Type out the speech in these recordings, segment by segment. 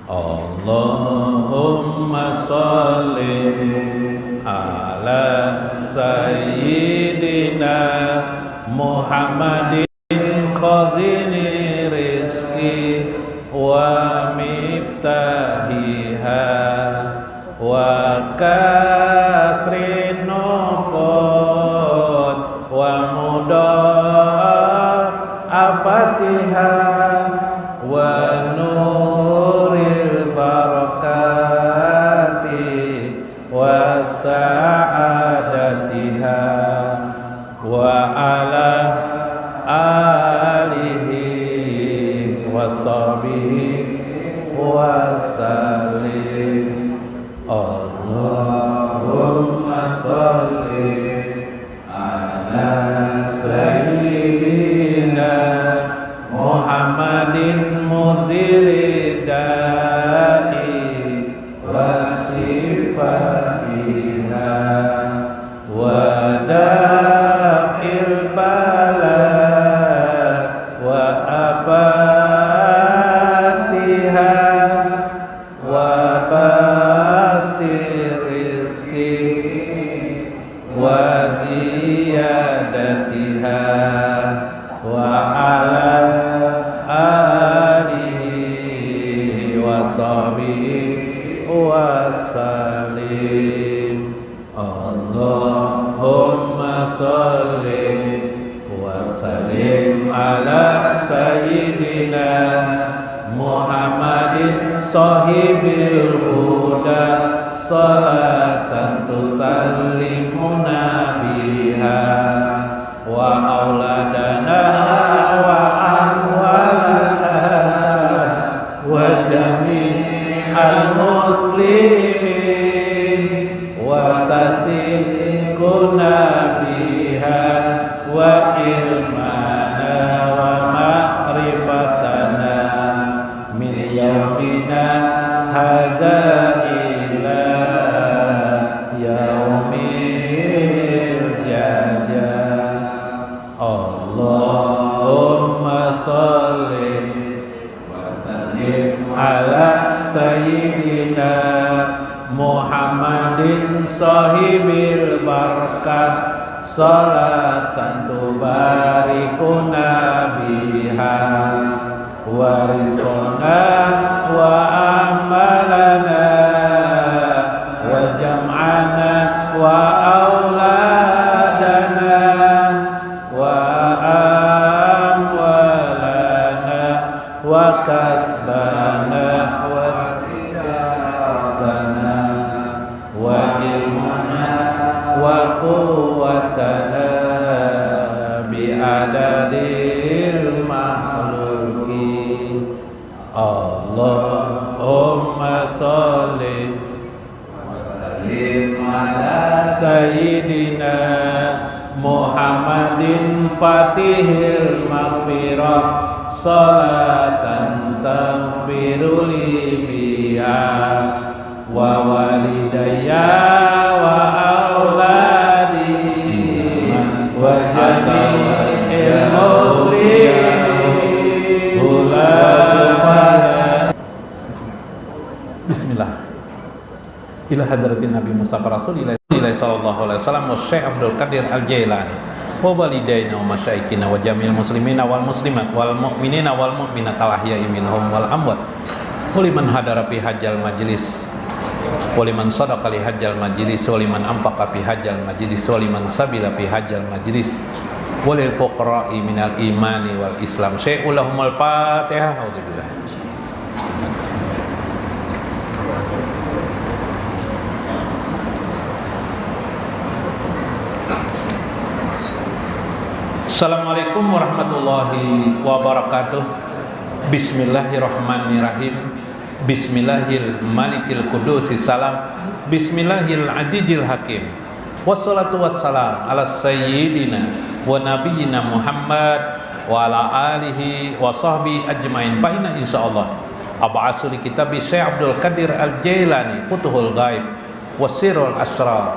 Allahumma sholli ala sayyidina Muhammadin khazini rizki wa miftahiha wa kasri nuqud wa mudar afatiha wa nuril barakati wa sa'adatiha wa ala alihi wa sahbihi wa sallim. Allahumma sholli ala sayyidina Muhammadin muzili da'i wa sifatiha wa daf'il bala wa abatiha wa basti rizki wa ziyadatiha wa ala alihi wa sahbihi wa sallim. Allahumma sholli wa sallim ala sayyidina Muhammadin sahibil huda salatan tusallimuna biha wa auladana wa amwalana wa jami'al muslimin wa tasikuna biha wa ilmana wa ma'rifatana min yaumina hadza ila yaumil jazaa. Allahumma sholli wa sallim ala sayyidina Muhammadin sahibil barakat salatan tubarikuna biha wa rizqana wa amalana wa jam'ana wa auladana wa amwalana wa kasbana wa tijaratana wa ilmana wa quwwatana bi'adadil makhluqin. Allahumma sholli wa sallim ala sayyidina Muhammadin fatihil maghfirah salatan taghfiru li biha wa walidayya wa auladi wa jami'il muslimin. Bismillah. Ila hadratin Nabi Mustafa Rasulillah sallallahu alaihi wasallam wa Syekh Abdul Qadir Al-Jailani wa walidaina wa masyayikhina wa jami'il muslimina wal muslimat wal mu'minina wal mu'minat al-ahya'i minhum wal amwat wa liman hadara fi hajjal majlis wa liman sadaqa li hajjal majlis wa liman anfaqa fi hajjal majlis wa liman sabila fi hajjal majlis wa lil fuqara'i minal imani wal islam. Syai'ulahumul Fatihah. Auzubillah. Assalamualaikum warahmatullahi wabarakatuh. Bismillahirrahmanirrahim. Bismillahil malikil qudusis salam. Bismillahil azizil hakim. Wassalatu wassalam ala sayyidina wa nabiyyina Muhammad wa ala alihi wa sahbihi ajmain. Baina insyaallah ab'asu li kitab Syekh Abdul Qadir Al-Jailani Futuhul Ghaib wasirul asrar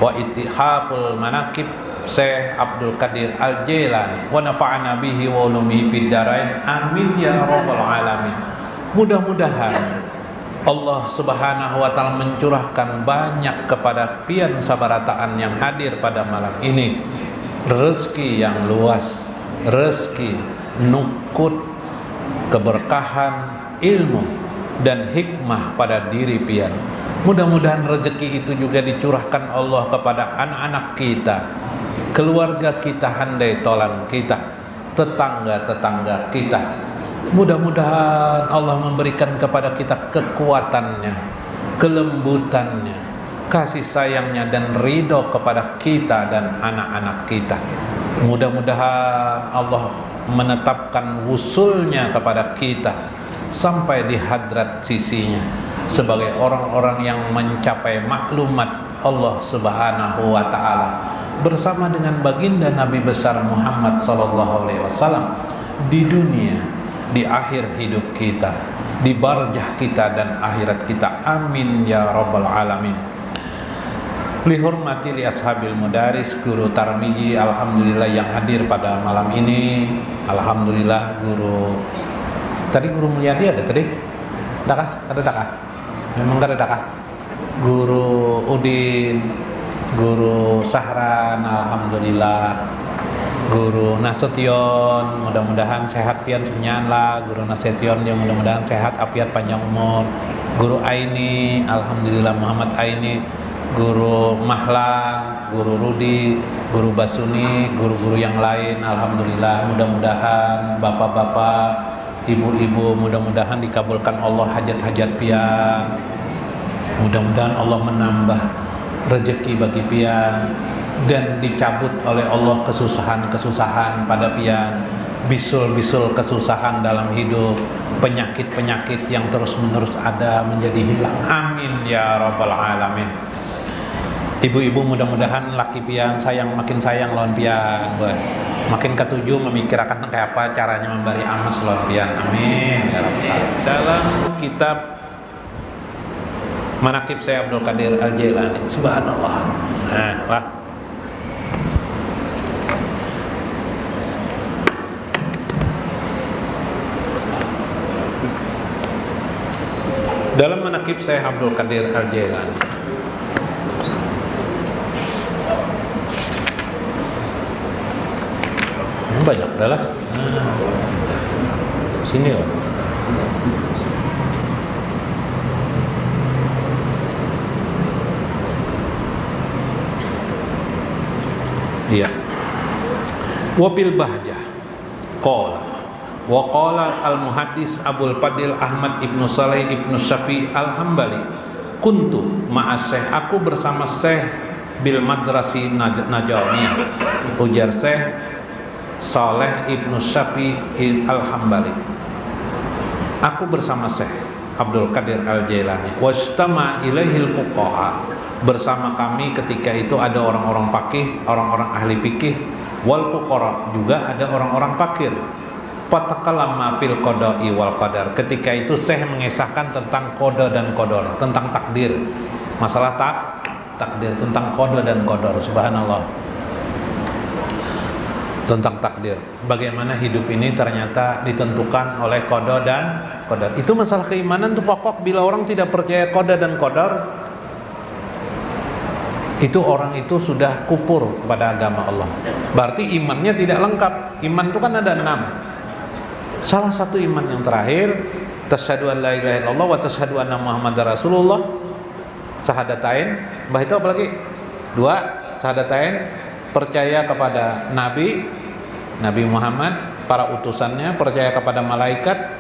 wa ittihaful manaqib Syekh Abdul Qadir Al-Jailani wa nafa'ana bihi wa ulumihi fid darain amin ya rabbal alamin. Mudah-mudahan Allah Subhanahu wa taala mencurahkan banyak kepada pian sabarataan yang hadir pada malam ini rezeki yang luas, rezeki nukut, keberkahan, ilmu dan hikmah pada diri pian. Mudah-mudahan rezeki itu juga dicurahkan Allah kepada anak-anak kita, keluarga kita, handai tolan kita, tetangga-tetangga kita. Mudah-mudahan Allah memberikan kepada kita kekuatannya, kelembutannya, kasih sayangnya dan ridho kepada kita dan anak-anak kita. Mudah-mudahan Allah menetapkan wusulnya kepada kita sampai di hadrat sisinya sebagai orang-orang yang mencapai maklumat Allah Subhanahu wa taala bersama dengan baginda Nabi besar Muhammad sallallahu alaihi wasallam di dunia, di akhir hidup kita, di barjah kita dan akhirat kita. Amin ya rabbal alamin. Lihormati li ashabil mudaris, guru Tarmiji alhamdulillah yang hadir pada malam ini. Alhamdulillah guru tadi guru Mulyadi ada tadi? Dakah? Ada dakah? Memang ada dakah? Guru Udin, guru Sahran alhamdulillah. Guru Nasution mudah-mudahan sehat pian semnyan lah. Guru Nasution yang mudah-mudahan sehat afiat panjang umur. Guru Aini alhamdulillah Muhammad Aini. Guru Mahlan, Guru Rudi, Guru Basuni, guru-guru yang lain alhamdulillah. Mudah-mudahan bapak-bapak, ibu-ibu, mudah-mudahan dikabulkan Allah hajat-hajat pian. Mudah-mudahan Allah menambah rezeki bagi pian dan dicabut oleh Allah kesusahan-kesusahan pada pian, bisul-bisul kesusahan dalam hidup, penyakit-penyakit yang terus-menerus ada menjadi hilang. Amin ya rabbal alamin. Ibu-ibu mudah-mudahan laki pian makin sayang lawan pian, makin ketujuh memikirkan kayak apa caranya memberi amas lawan pian. Amin ya rabbal alamin. Dalam kitab Manaqib Syekh Abdul Qadir Al-Jailani, subhanallah. Nah, wah. Dalam Manaqib Syekh Abdul Qadir Al-Jailani banyak adalah sini lah. Iya. Wabil bahjah qala wa qala al-muhaddis Abul Fadil Ahmad ibnu Saleh ibnu Syafi al-Hambali kuntu ma'as Syekh, aku bersama Syekh bil madrasi Najawiyah, ujar Syekh Saleh ibnu Syafi al-Hambali, aku bersama Syekh Abdul Qadir Al-Jailani wastama ilaihil fuqaha, bersama kami ketika itu ada orang-orang faqih, orang-orang ahli fikih, wal fuqara, juga ada orang-orang fakir. Fatakallama fil qada'i wal qadar, ketika itu Syekh mengisahkan tentang qada dan qadar, tentang takdir, masalah takdir, tentang qada dan qadar. Subhanallah, tentang takdir, bagaimana hidup ini ternyata ditentukan oleh qada dan qadar. Itu masalah keimanan tuh pokok. Bila orang tidak percaya qada dan qadar, itu orang itu sudah kufur kepada agama Allah, berarti imannya tidak lengkap. Iman itu kan ada 6. Salah satu iman yang terakhir, tasyhadu an la ilaha illallah wa tasyhadu anna muhammadar rasulullah, syahadatain. Bah itu apa lagi? 2, syahadatain, percaya kepada Nabi Muhammad, para utusannya, percaya kepada malaikat,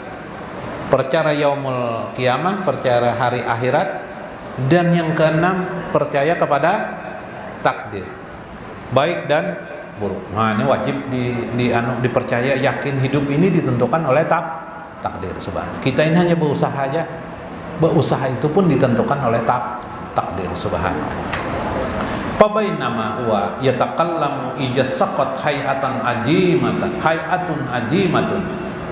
percaya yaumul kiamah, percaya hari akhirat, dan yang keenam percaya kepada takdir, baik dan buruk. Nah, ini wajib dipercaya, yakin hidup ini ditentukan oleh takdir. Subhanallah. Kita ini hanya berusaha aja. Berusaha itu pun ditentukan oleh takdir. Subhanallah. Fabainama huwa yatakallamu ijasaqat hay'atun ajimatun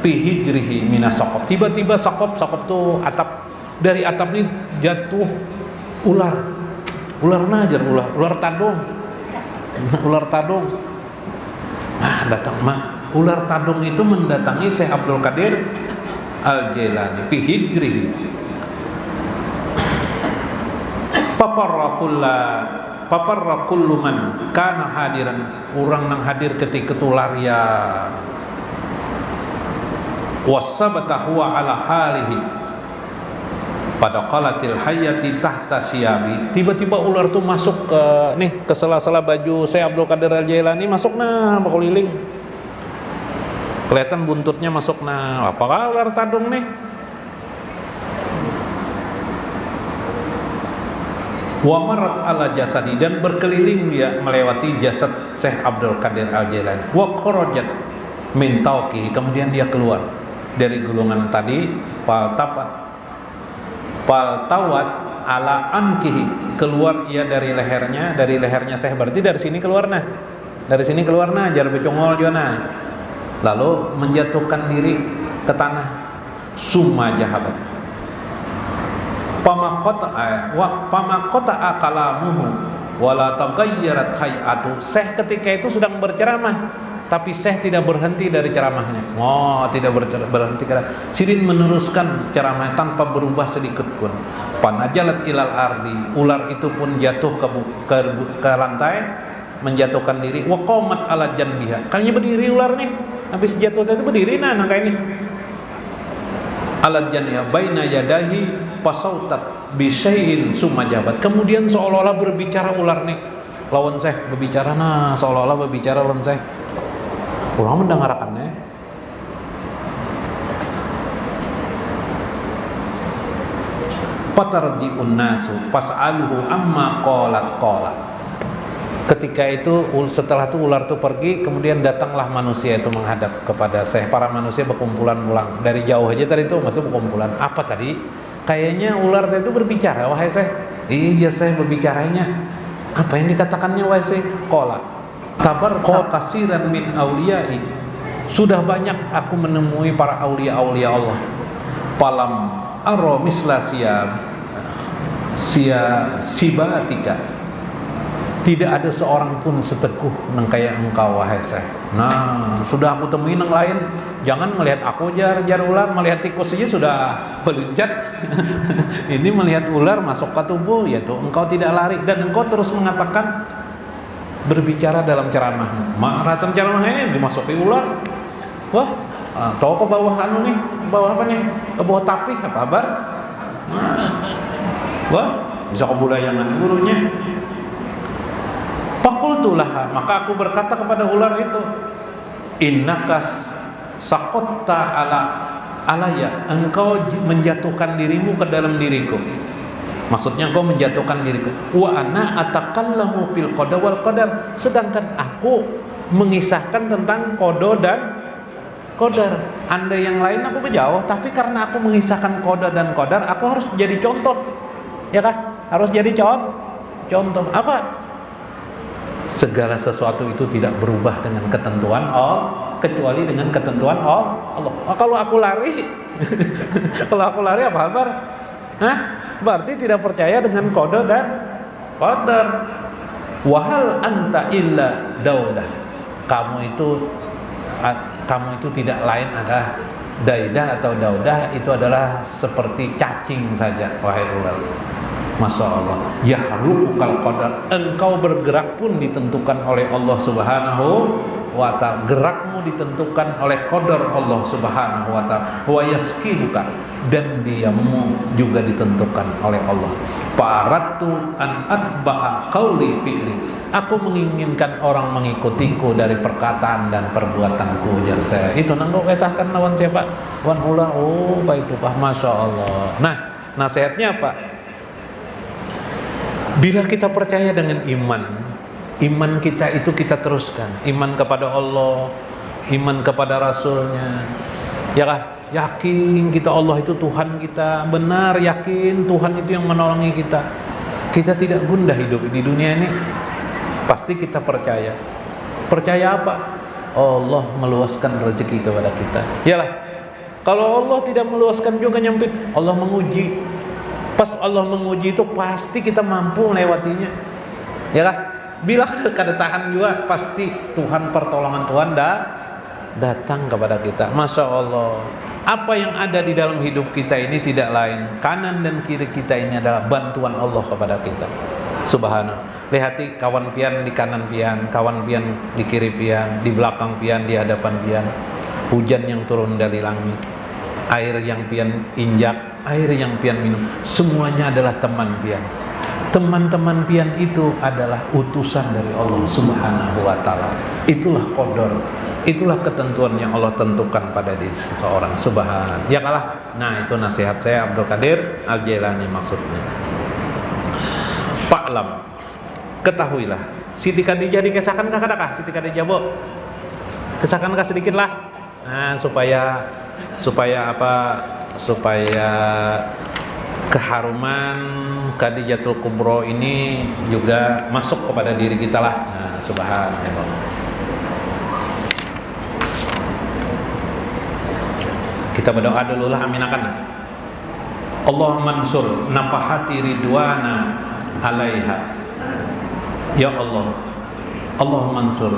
fi hijrihi minasaqab. Tiba-tiba saqab tuh atap, dari atap ini jatuh ular najar, ular tadung. Ular tadung itu mendatangi Syekh Abdul Qadir Al-Jailani fi hijrihi paparra kullu man kana hadiran, urang nang hadir ketika tularia wasabata huwa ala halihi pada qalatil hayati tahta siyabi. Tiba-tiba ular tuh masuk ke sela-sela baju Syekh Abdul Qadir Al-Jailani, masuk nah berkeliling, kelihatan buntutnya masuk nah. Apakah ular tadung nih? Wa marat ala jasadi, dan berkeliling dia melewati jasad Syekh Abdul Qadir Al-Jailani. Wa kharajat min tauqi, kemudian dia keluar dari gulungan tadi. Faltawat ala ankihi, keluar ia dari lehernya Syekh, berarti dari sini keluar nah jar becongol juga nah, lalu menjatuhkan diri ke tanah. Summa jahabat pamakota kalamuhu wala taghayyarat hay'atu. Syekh ketika itu sedang berceramah, tapi Syekh tidak berhenti dari ceramahnya. Tidak berhenti karena Sirin meneruskan ceramahnya tanpa berubah sedikit pun. Panajalat ilal ardi, ular itu pun jatuh ke lantai, menjatuhkan diri. Wa qamat ala janbiha, kalinya berdiri ular nih, habis jatuh itu berdiri nah kayak ini. Ala janbiha baina yadahi pasautat bi syai'in summa jabat, kemudian seolah-olah berbicara ular nih lawan Syekh, berbicara nah seolah-olah berbicara lawan Syekh. Orang mendengarkannya. Patarji'un nasu fas'aluhu amma qala. Ketika itu, setelah itu ular itu pergi, kemudian datanglah manusia itu menghadap kepada Syekh. Para manusia berkumpulan pulang dari jauh aja tadi itu berkumpulan. Apa tadi? Kayaknya ular itu berbicara, wahai Syekh. Iya Syekh, berbicaranya. Apa yang dikatakannya wahai Syekh? Qala tabarqa kasiran min auliyai, sudah banyak aku menemui para aulia-aulia Allah. Palam aro misla sibatika, tidak ada seorang pun seteguh nang kayak engkau wahai Syekh. Nah, sudah aku temui nang lain, jangan melihat aku jar ular, melihat tikus saja sudah peluncat. Ini melihat ular masuk ke tubuh, yaitu engkau tidak lari dan engkau terus mengatakan, berbicara dalam ceramah. Maratan ceramah ini dimasuki ular. Wah, tahu ke bawah anu nih, bawah apa nih? Ke bawah tapih apa kabar? Wah, bisa kebulayangan gurunya. Faqultulah, maka aku berkata kepada ular itu, innaka saqatta alaya, engkau menjatuhkan dirimu ke dalam diriku. Maksudnya engkau menjatuhkan diriku. Wa ana atakallamu fil qada wal qadar, sedangkan aku mengisahkan tentang qada dan qadar. Anda yang lain aku berjauh, tapi karena aku mengisahkan qada dan qadar, aku harus jadi contoh. Ya kah? Harus jadi contoh. Apa? Segala sesuatu itu tidak berubah dengan ketentuan Allah, kecuali dengan ketentuan Allah. Kalau aku lari apa kabar? Hah? Berarti tidak percaya dengan qada dan qadar. Wahal anta illa daudah, kamu itu tidak lain adalah daidah atau daudah, itu adalah seperti cacing saja wahai ular. Masya Allah. Ya harukal qadar, engkau bergerak pun ditentukan oleh Allah Subhanahu wa ta'ala, gerakmu ditentukan oleh qadar Allah Subhanahu wa ta'ala. Wa yaskinuka, dan diammu juga ditentukan oleh Allah. Paratu an atba'a qauli fi'li, aku menginginkan orang mengikutiku dari perkataan dan perbuatanku, jar saya. Itu nanggo kisahkan lawan siapa? Wan ular. Oh, baik itu Pak, Masya Allah. Nah, nasihatnya apa? Bila kita percaya dengan iman kita itu kita teruskan. Iman kepada Allah, iman kepada Rasulnya. Ya kah? Yakin kita Allah itu Tuhan kita. Benar yakin Tuhan itu yang menolongi kita. Kita tidak gundah hidup di dunia ini. Pasti kita percaya. Percaya apa? Allah meluaskan rezeki kepada kita. Yalah. Kalau Allah tidak meluaskan juga nyempit, Allah menguji. Pas Allah menguji itu pasti kita mampu melewatinya. Ya kah? Bila kada tahan juga, pasti Tuhan, pertolongan Tuhan datang kepada kita. Masya Allah. Apa yang ada di dalam hidup kita ini tidak lain, kanan dan kiri kita ini adalah bantuan Allah kepada kita. Subhanallah. Lihati kawan pian di kanan pian, kawan pian di kiri pian, di belakang pian, di hadapan pian. Hujan yang turun dari langit, air yang pian injak, air yang pian minum, semuanya adalah teman pian. Teman-teman pian itu adalah utusan dari Allah Subhanahu wa ta'ala. Itulah qadar, itulah ketentuan yang Allah tentukan pada diri seseorang. Subhan. Ya kalah. Nah, itu nasihat saya Abdul Qadir Al-Jailani maksudnya. Fa'lam, ketahuilah, Siti Khadijah dikisahkan kah Siti Khadijah, Bu? Kisahkan sedikit lah. Nah, supaya apa? Supaya keharuman Khadijatul Kubro ini juga masuk kepada diri kita lah. Nah, subhanallah. Kita berdoa dulu lah, aminakan. Allahumma mansur nafahati ridwana alaiha. Ya Allah, Allahumma mansur,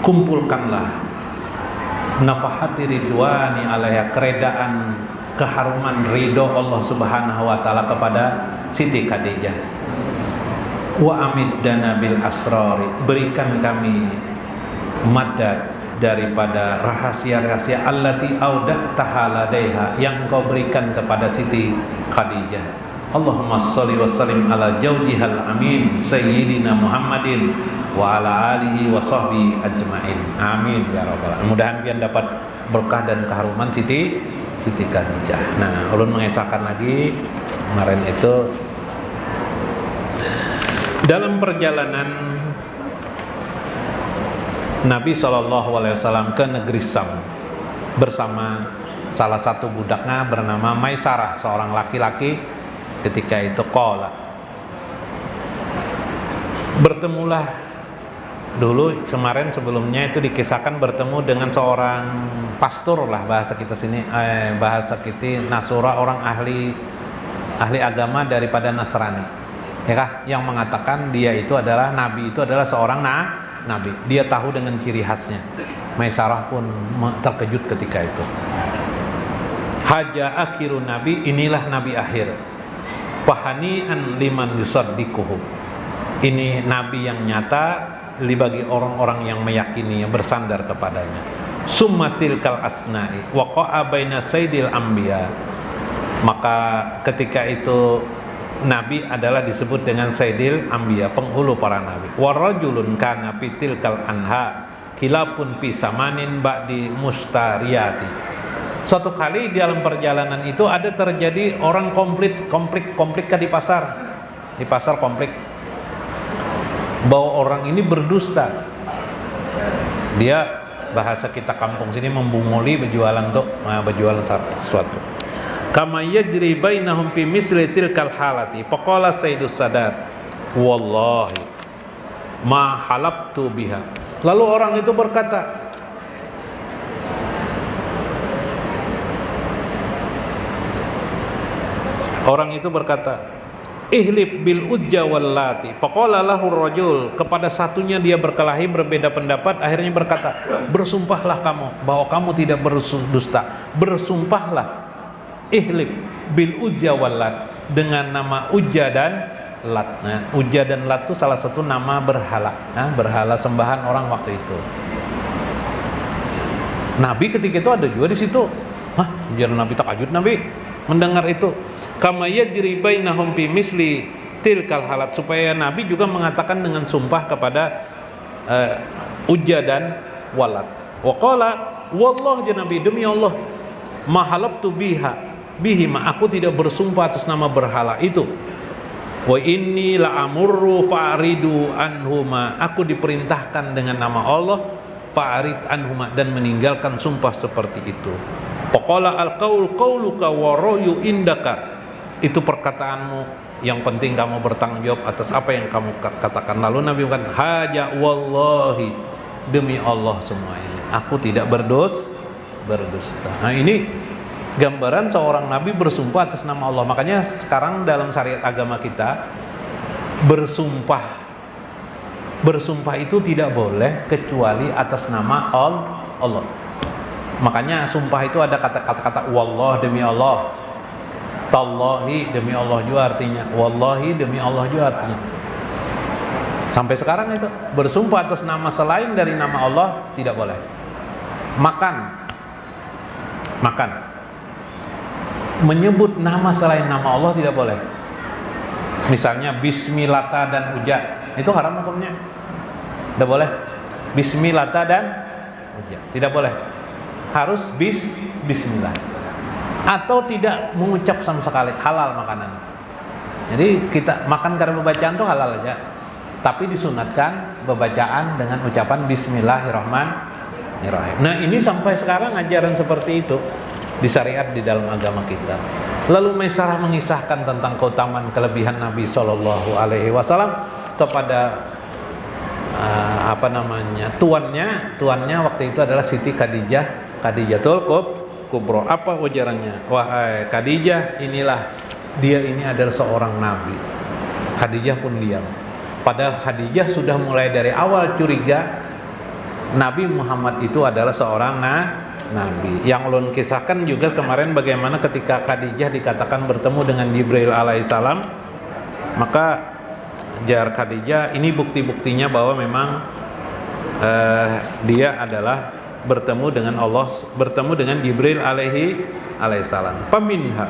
kumpulkanlah nafahati ridwani alaiha, keredaan keharuman ridho Allah Subhanahu wa ta'ala kepada Siti Khadijah. Wa amiddana bil asrari, berikan kami madad daripada rahasia-rahasia allati auda'taha ladaiha, yang kau berikan kepada Siti Khadijah. Allahumma sholli wa sallim ala jawjihal amin sayyidina Muhammadin wa ala alihi wa sahbihi ajma'in. Amin ya rabbal alamin. Mudahan pian dapat berkah dan keharuman Siti Khadijah. Nah, ulun mengesahkan lagi kemarin itu dalam perjalanan Nabi SAW ke negeri Sam bersama salah satu budaknya bernama Maisarah, seorang laki-laki. Ketika itu qala, bertemulah dulu kemarin sebelumnya itu dikisahkan bertemu dengan seorang pastor lah bahasa kita sini, bahasa kita Nasura, orang ahli agama daripada Nasrani, ya kah? Yang mengatakan dia itu adalah nabi, itu adalah seorang nabi. Dia tahu dengan ciri khasnya. Maisarah pun terkejut ketika itu. Haja akhirun nabi, inilah nabi akhir. Fahani'an liman yusaddiquhu, ini nabi yang nyata bagi orang-orang yang meyakini, yang bersandar kepadanya. Summatil kal asna'i waqa'a baina sayyidil anbiya, maka ketika itu nabi adalah disebut dengan sayyidil anbiya, penghulu para nabi. Warajulun kana fitil kal anha kilapun fi samanin ba'di mustariyati. Suatu kali di dalam perjalanan itu ada terjadi orang konflik di pasar konflik, bahwa orang ini berdusta. Dia bahasa kita kampung sini membunguli, berjualan sesuatu. Kama yajri bainahum fi misli tilkal halati. Faqala Sayyidus Sadat, wallahi ma halabtu biha. Lalu orang itu berkata, ihlib bil ujja wal lati. Faqala lahu rajul, kepada satunya dia berkelahi, berbeda pendapat, akhirnya berkata, bersumpahlah kamu bahwa kamu tidak berdusta. Bersumpahlah, ihlib bil ujja wal lat, dengan nama Ujja dan Lat. Nah, Ujja dan Lat itu salah satu nama berhala, berhala sembahan orang waktu itu. Nabi ketika itu ada juga di situ. Biar Nabi takjub, Nabi mendengar itu. Kama yajri bainahum fi misli tilkal halat, supaya Nabi juga mengatakan dengan sumpah kepada Ujja dan Walat. Wa qala wallah, ya Nabi, demi Allah, ma halabtu bihi ma, aku tidak bersumpah atas nama berhala itu. Wa inni la amurru fa'ridu anhuma, aku diperintahkan dengan nama Allah fa'rid anhuma, dan meninggalkan sumpah seperti itu. Faqala al-qaul qauluka wa ra'yu indaka, itu perkataanmu, yang penting kamu bertanggung jawab atas apa yang kamu katakan. Lalu Nabi mengatakan, haja wallahi, demi Allah semua ini aku tidak berdusta. Nah, ini gambaran seorang nabi bersumpah atas nama Allah. Makanya sekarang dalam syariat agama kita, bersumpah itu tidak boleh kecuali atas nama Allah. Makanya sumpah itu ada kata-kata wallah demi Allah, tallahi demi Allah juga artinya, wallahi demi Allah juga artinya. Sampai sekarang itu bersumpah atas nama selain dari nama Allah tidak boleh. Makan menyebut nama selain nama Allah tidak boleh. Misalnya bismillata dan uja, itu haram hukumnya. Tidak boleh. Bismillata dan uja, tidak boleh. Harus bismillah. Atau tidak mengucap sama sekali, halal makanan. Jadi kita makan karena bacaan itu halal aja. Tapi disunatkan bacaan dengan ucapan bismillahirrahmanirrahim. Nah, ini sampai sekarang ajaran seperti itu di syariat di dalam agama kita. Lalu Maisarah mengisahkan tentang keutamaan kelebihan Nabi Shallallahu Alaihi Wasallam kepada tuannya waktu itu adalah Siti Khadijatul Kubro. Apa ujarannya? Wahai Khadijah, dia ini adalah seorang nabi. Khadijah pun diam. Padahal Khadijah sudah mulai dari awal curiga Nabi Muhammad itu adalah seorang nabi. Yang ulun kisahkan juga kemarin bagaimana ketika Khadijah dikatakan bertemu dengan Jibril alaihissalam, maka jar Khadijah, ini bukti-buktinya bahwa memang dia adalah bertemu dengan Allah, bertemu dengan Jibril alaihissalam. Paminha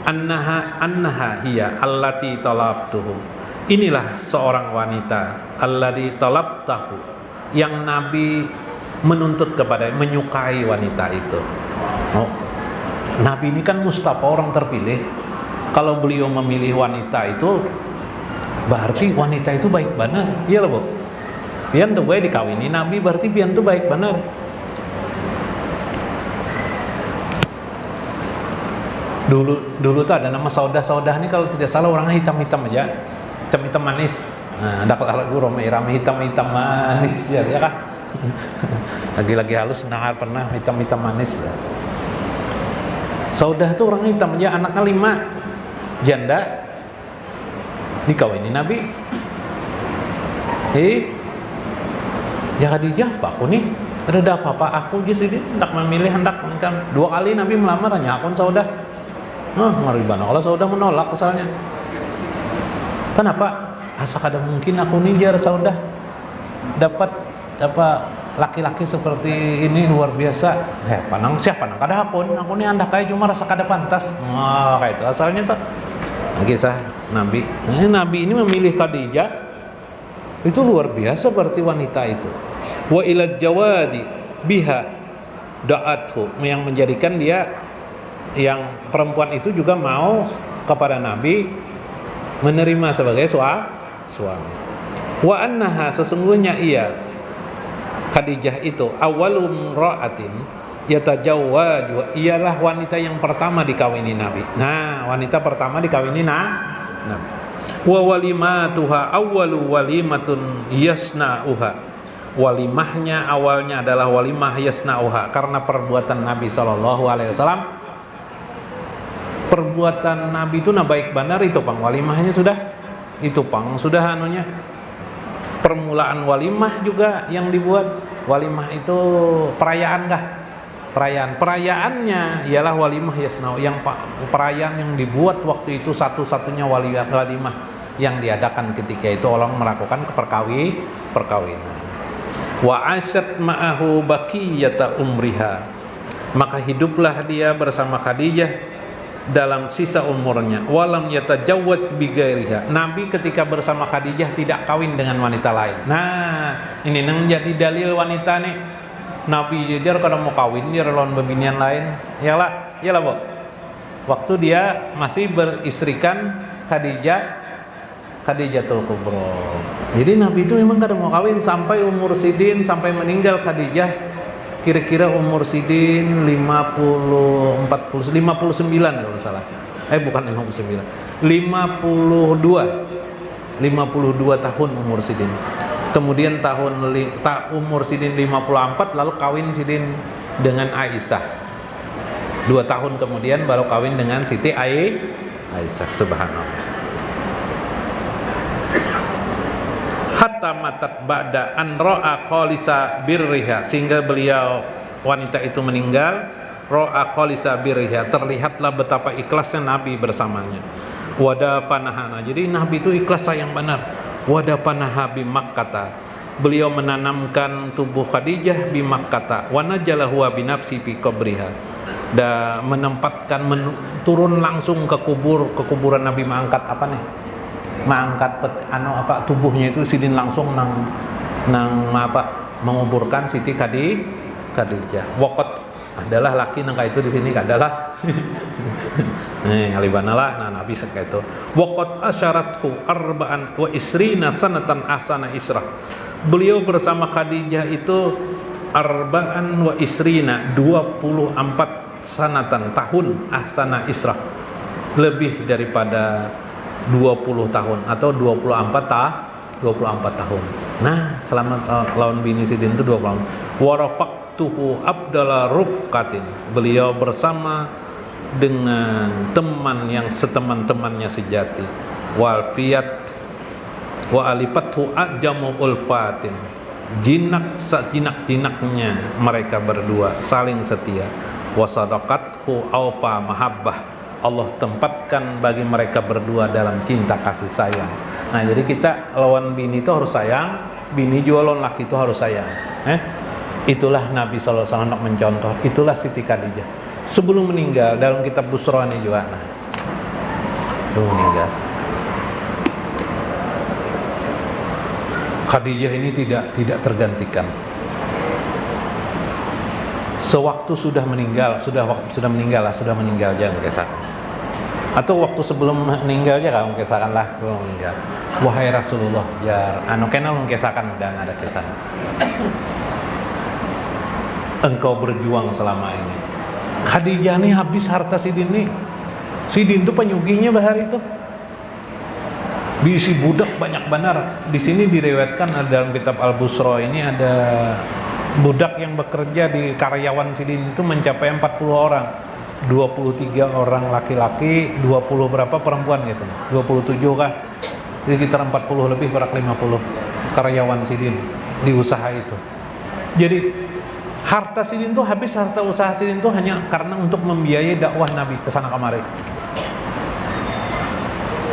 annaha hiya allati talabtuhu. Inilah seorang wanita allati talabtahu, yang Nabi menuntut kepada, menyukai wanita itu. Oh, Nabi ini kan Mustafa, orang terpilih. Kalau beliau memilih wanita itu berarti wanita itu baik benar. Iya loh, Bu. Pian tuh gue dikawini Nabi, berarti pian tuh baik benar. Dulu tuh ada nama Saudah nih, kalau tidak salah orangnya hitam-hitam aja, hitam-hitam manis. Nah, ada lagu rame-rame hitam-hitam manis ya kah? Lagi-lagi halus nahar pernah hitam-hitam manis ya. Saudah tuh orang hitam aja, anaknya 5 janda, dikawini Nabi. Ya Khadijah, apa aku nih? Ada apa-apa aku jadi hendak memilih, hendak kan 2 kali Nabi melamar, hanya akun Saudah. Ngeriban kalau Saudah menolak asalnya. Kenapa? Asa kada mungkin aku nih jar Saudah dapat laki-laki seperti ini, luar biasa. Panang kada akun, aku nih andak kayak cuma rasa kada pantas. Kayak itu asalnya tuh. Kisah Nabi. Nabi ini memilih Khadijah itu luar biasa, berarti wanita itu. Wa ila jawadi biha da'athu, yang menjadikan dia, yang perempuan itu juga mau kepada Nabi, menerima sebagai suami. Wa annaha, sesungguhnya ia Khadijah itu awalum ra'atin yatajawwaju, ialah wanita yang pertama dikawini Nabi. Nah, wanita pertama dikawini Nabi. Wa walimatuha awwalu walimatun yasna'uha. Walimahnya awalnya adalah walimah yasna'uha, karena perbuatan Nabi SAW, perbuatan Nabi itu baik benar itu pang, walimahnya sudah itu pang, sudah anunya. Permulaan walimah juga yang dibuat. Walimah itu perayaan kah? Perayaannya ialah walimah yasna'u, yang perayaan yang dibuat waktu itu, satu-satunya walimah yang diadakan ketika itu orang melakukan perkawinan. Wa asyat ma'ahu baqiyata umriha, maka hiduplah dia bersama Khadijah dalam sisa umurnya. Walam yatajawwaj bigairiha, Nabi ketika bersama Khadijah tidak kawin dengan wanita lain. Nah, ini nang jadi dalil wanita nih. Nabi jadi kalau mau kawin dia lawan bebinian lain. Iyalah Bu. Waktu dia masih beristrikan Khadijatul Kubro. Jadi Nabi itu memang kada mau kawin sampai umur sidin, sampai meninggal Khadijah kira-kira umur sidin 59 kalau salah. Bukan 59. 52 tahun umur sidin. Kemudian umur sidin 54, lalu kawin sidin dengan Aisyah. 2 tahun kemudian baru kawin dengan Siti Aisyah. Subhanallah. Hatta matat ba'da an ra'a qalisa birriha, sehingga beliau wanita itu meninggal, ra'a qalisa birriha, terlihatlah betapa ikhlasnya Nabi bersamanya. Wadafanaha, jadi Nabi itu ikhlas sayang benar. Wadafanaha bi Makkah, beliau menanamkan tubuh Khadijah di Makkah. Wa najalahu bi nafsi fi qabriha, dan menempatkan turun langsung ke kuburan Nabi, mengangkat apa nih? Mengangkat tubuhnya itu sidin langsung nang menguburkan Siti Khadijah. Waqat adalah laki nang itu di sini adalah ngalibanalah nah Nabi seka itu. Waqat asyaratku arba'an wa isrina sanatan ahsana isra. Beliau bersama Khadijah itu arba'an wa isrina 24 sanatan tahun ahsana isra, lebih daripada 20 tahun atau 24 tahun. Nah, selama lawan bini Sidin itu 20 tahun. Warafaqtuhu abdala rubqatin, beliau bersama dengan teman yang seteman-temannya sejati. Walfiyat wa alifathu ajamu ulfatin, jinak-jinaknya mereka berdua saling setia. Wasadaqathu awfa mahabbah, Allah tempatkan bagi mereka berdua dalam cinta kasih sayang. Nah, jadi kita lawan bini itu harus sayang, bini juga lawan laki itu harus sayang. Itulah Nabi SAW mencontoh, itulah Siti Khadijah. Sebelum meninggal, dalam kitab Busra ini juga, sebelum meninggal, Khadijah ini tidak tergantikan. Sewaktu sudah meninggal jangan kisah. Atau waktu sebelum meninggal ya kamu kisahkanlah sebelum meninggal. Wahai Rasulullah, ya kenal mengisahkan dan ada kisah. Engkau berjuang selama ini. Khadijah ini habis harta Sidin nih. Sidin itu penyugihnya bahar itu. Diisi budak banyak benar. Di sini diriwayatkan dalam kitab Al-Busra ini ada budak yang bekerja di karyawan Sidin itu mencapai 40 orang. 23 orang laki-laki, 20 berapa perempuan gitu. 27 kah? Jadi sekitar 40 lebih berak 50 karyawan Sidin di usaha itu. Jadi harta Sidin tuh habis, harta usaha Sidin tuh hanya karena untuk membiayai dakwah Nabi ke sana kemari.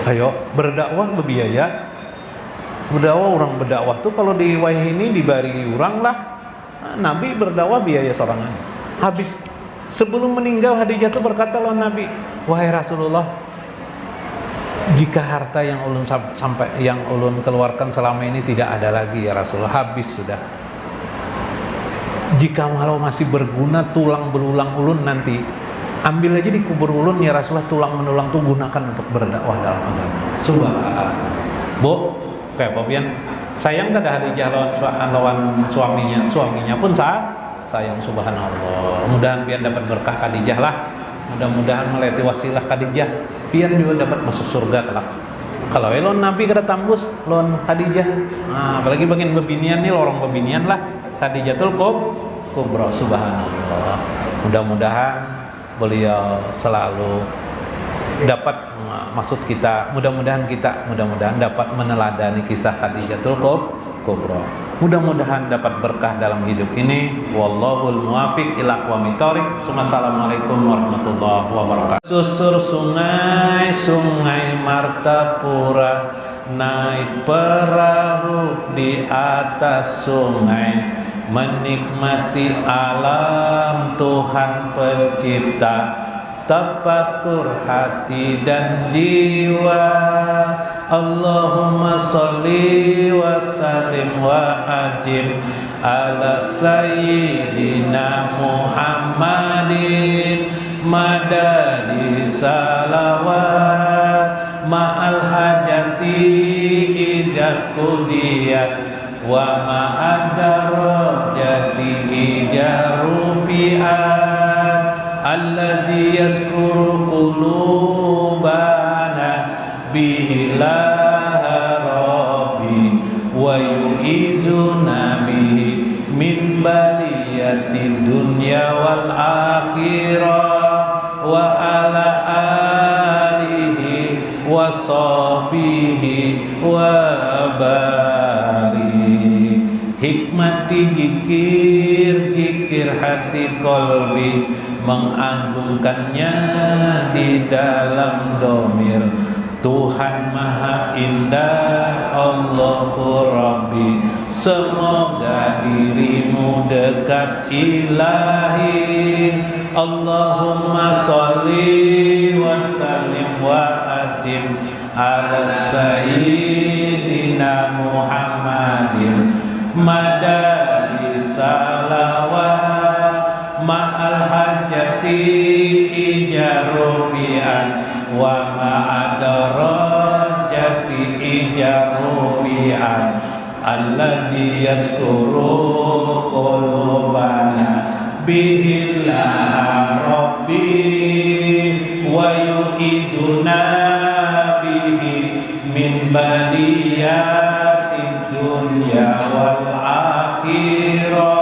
Ayo, berdakwah berbiaya. Orang berdakwah tuh kalau di wayah ini dibari orang lah. Nabi berdakwah biaya sorangan. Habis. Sebelum meninggal Khadijah itu berkata loh Nabi, wahai Rasulullah, jika harta yang ulun keluarkan selama ini tidak ada lagi ya Rasulullah, habis sudah. Jika malau masih berguna tulang belulang ulun nanti, ambil aja di kubur ulun ya Rasulullah, tulang menulang tuh gunakan untuk berdakwah dalam agama. Subhanallah. Bu, kayak Bobian sayang gak ada Khadijah lawan suaminya pun sayang, subhanallah. Mudah-mudahan pian dapat berkah Khadijah lah. Mudah-mudahan melewati wasilah Khadijah, pian juga dapat masuk surga kelak. Kalau elon Nabi kada tambus, lon Khadijah. Nah, apalagi bagian bebinian nih, lorong bebinian lah. Khadijatul Kubra, subhanallah. Mudah-mudahan beliau selalu dapat maksud kita, mudah-mudahan dapat meneladani kisah Khadijatul Kubra. Mudah-mudahan dapat berkah dalam hidup ini. Wallahul muwafiq ila aqwamit thoriq. Assalamualaikum warahmatullahi wabarakatuh. Susur sungai Martapura, naik perahu di atas sungai, menikmati alam Tuhan pencipta, tafakur hati dan jiwa. Allahumma sholli wa sallim wa ajib ala sayyidina Muhammadin madadi salawat ma'al hajati idza qudiyat wa ma'ad darajati idza rufi'at alladzi yazkuru qulubana bihi laha rabbi wa yu'izuna bihi min baliyati dunya wal akhirah wa ala alihi wa sahbihi wa barik hikmati jikir hati kolbi, mengagungkannya di dalam domir. Tuhan Maha Indah, Allahu Rabbi, semoga dirimu dekat ilahi. Allahumma sholli wa sallim wa atim ala sayyidina Muhammadin madadi salawat ma'al hajati ijarubian wa ma'adarajati ijarubian alladhi yaskuru qulubana bihillah rabbi wa yu'iduna bihi min baliyati dunya wal akhirah.